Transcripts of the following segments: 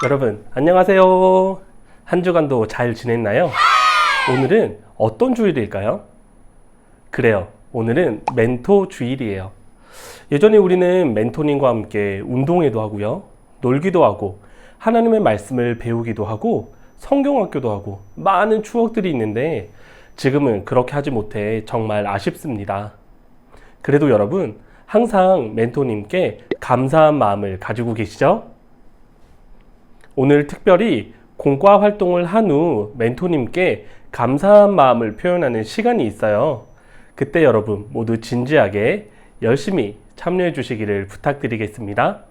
여러분 안녕하세요. 한 주간도 잘 지냈나요? 오늘은 어떤 주일일까요? 그래요, 오늘은 멘토 주일이에요. 예전에 우리는 멘토님과 함께 운동회도 하고요, 놀기도 하고 하나님의 말씀을 배우기도 하고 성경학교도 하고 많은 추억들이 있는데 지금은 그렇게 하지 못해 정말 아쉽습니다. 그래도 여러분 항상 멘토님께 감사한 마음을 가지고 계시죠? 오늘 특별히 공과 활동을 한 후 멘토님께 감사한 마음을 표현하는 시간이 있어요. 그때 여러분 모두 진지하게 열심히 참여해 주시기를 부탁드리겠습니다.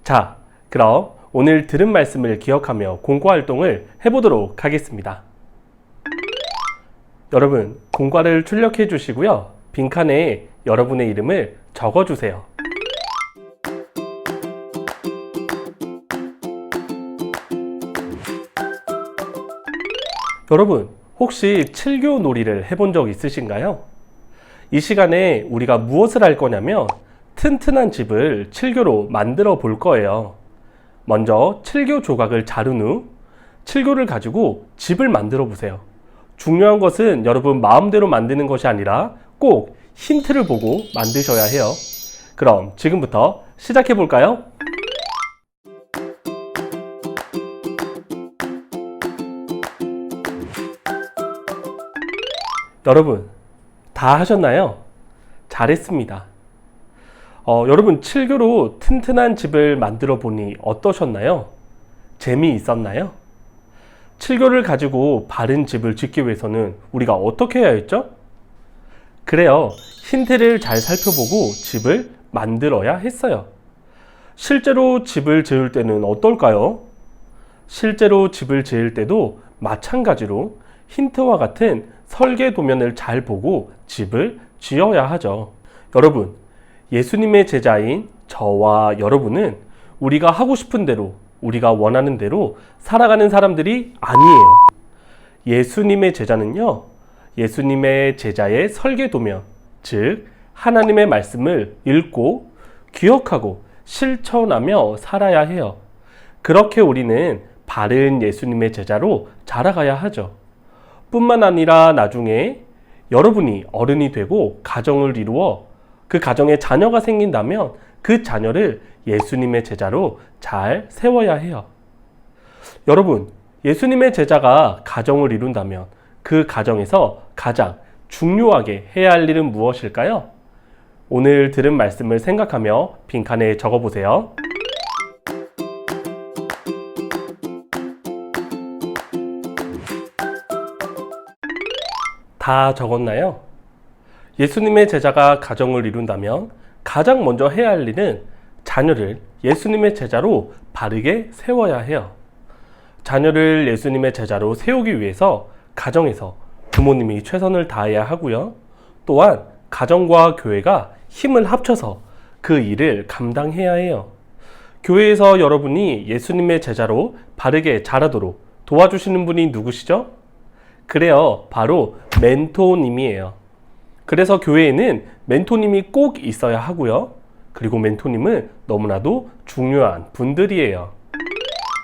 자, 그럼 오늘 들은 말씀을 기억하며 공과 활동을 해보도록 하겠습니다. 여러분 공과를 출력해 주시고요, 빈칸에 여러분의 이름을 적어 주세요. 여러분 혹시 칠교 놀이를 해본 적 있으신가요? 이 시간에 우리가 무엇을 할 거냐면 튼튼한 집을 칠교로 만들어 볼 거예요. 먼저 칠교 조각을 자른 후 칠교를 가지고 집을 만들어 보세요. 중요한 것은 여러분 마음대로 만드는 것이 아니라 꼭 힌트를 보고 만드셔야 해요. 그럼 지금부터 시작해 볼까요? 여러분 다 하셨나요? 잘했습니다. 여러분 칠교로 튼튼한 집을 만들어 보니 어떠셨나요? 재미있었나요? 칠교를 가지고 바른 집을 짓기 위해서는 우리가 어떻게 해야 했죠? 그래요, 힌트를 잘 살펴보고 집을 만들어야 했어요. 실제로 집을 지을 때는 어떨까요? 실제로 집을 지을 때도 마찬가지로 힌트와 같은 설계 도면을 잘 보고 집을 지어야 하죠. 여러분, 예수님의 제자인 저와 여러분은 우리가 하고 싶은 대로, 우리가 원하는 대로 살아가는 사람들이 아니에요. 예수님의 제자는요, 예수님의 제자의 설계 도면, 즉 하나님의 말씀을 읽고 기억하고 실천하며 살아야 해요. 그렇게 우리는 바른 예수님의 제자로 자라가야 하죠. 뿐만 아니라 나중에 여러분이 어른이 되고 가정을 이루어 그 가정에 자녀가 생긴다면 그 자녀를 예수님의 제자로 잘 세워야 해요. 여러분, 예수님의 제자가 가정을 이룬다면 그 가정에서 가장 중요하게 해야 할 일은 무엇일까요? 오늘 들은 말씀을 생각하며 빈칸에 적어보세요. 다 적었나요? 예수님의 제자가 가정을 이룬다면 가장 먼저 해야 할 일은 자녀를 예수님의 제자로 바르게 세워야 해요. 자녀를 예수님의 제자로 세우기 위해서 가정에서 부모님이 최선을 다해야 하고요. 또한 가정과 교회가 힘을 합쳐서 그 일을 감당해야 해요. 교회에서 여러분이 예수님의 제자로 바르게 자라도록 도와주시는 분이 누구시죠? 그래요, 바로 멘토님이에요. 그래서 교회에는 멘토님이 꼭 있어야 하고요. 그리고 멘토님은 너무나도 중요한 분들이에요.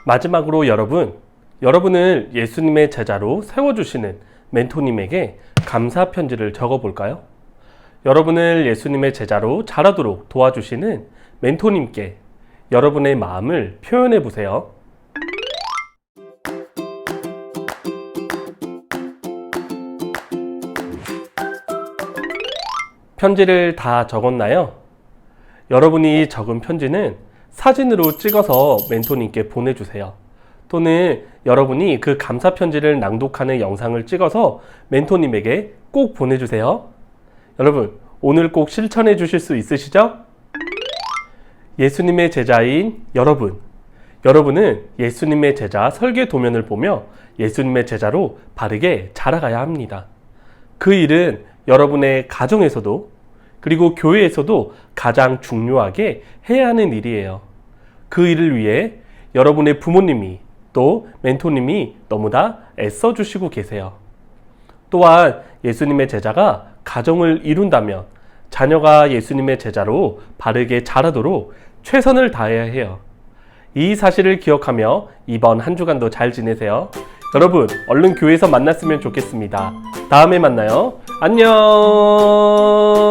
마지막으로 여러분을 예수님의 제자로 세워주시는 멘토님에게 감사 편지를 적어볼까요? 여러분을 예수님의 제자로 자라도록 도와주시는 멘토님께 여러분의 마음을 표현해 보세요. 편지를 다 적었나요? 여러분이 적은 편지는 사진으로 찍어서 멘토님께 보내주세요. 또는 여러분이 그 감사 편지를 낭독하는 영상을 찍어서 멘토님에게 꼭 보내주세요. 여러분, 오늘 꼭 실천해 주실 수 있으시죠? 예수님의 제자인 여러분은 예수님의 제자 설계 도면을 보며 예수님의 제자로 바르게 자라가야 합니다. 그 일은 여러분의 가정에서도 그리고 교회에서도 가장 중요하게 해야 하는 일이에요. 그 일을 위해 여러분의 부모님이 또 멘토님이 너무나 애써주시고 계세요. 또한 예수님의 제자가 가정을 이룬다면 자녀가 예수님의 제자로 바르게 자라도록 최선을 다해야 해요. 이 사실을 기억하며 이번 한 주간도 잘 지내세요. 여러분, 얼른 교회에서 만났으면 좋겠습니다. 다음에 만나요. 안녕!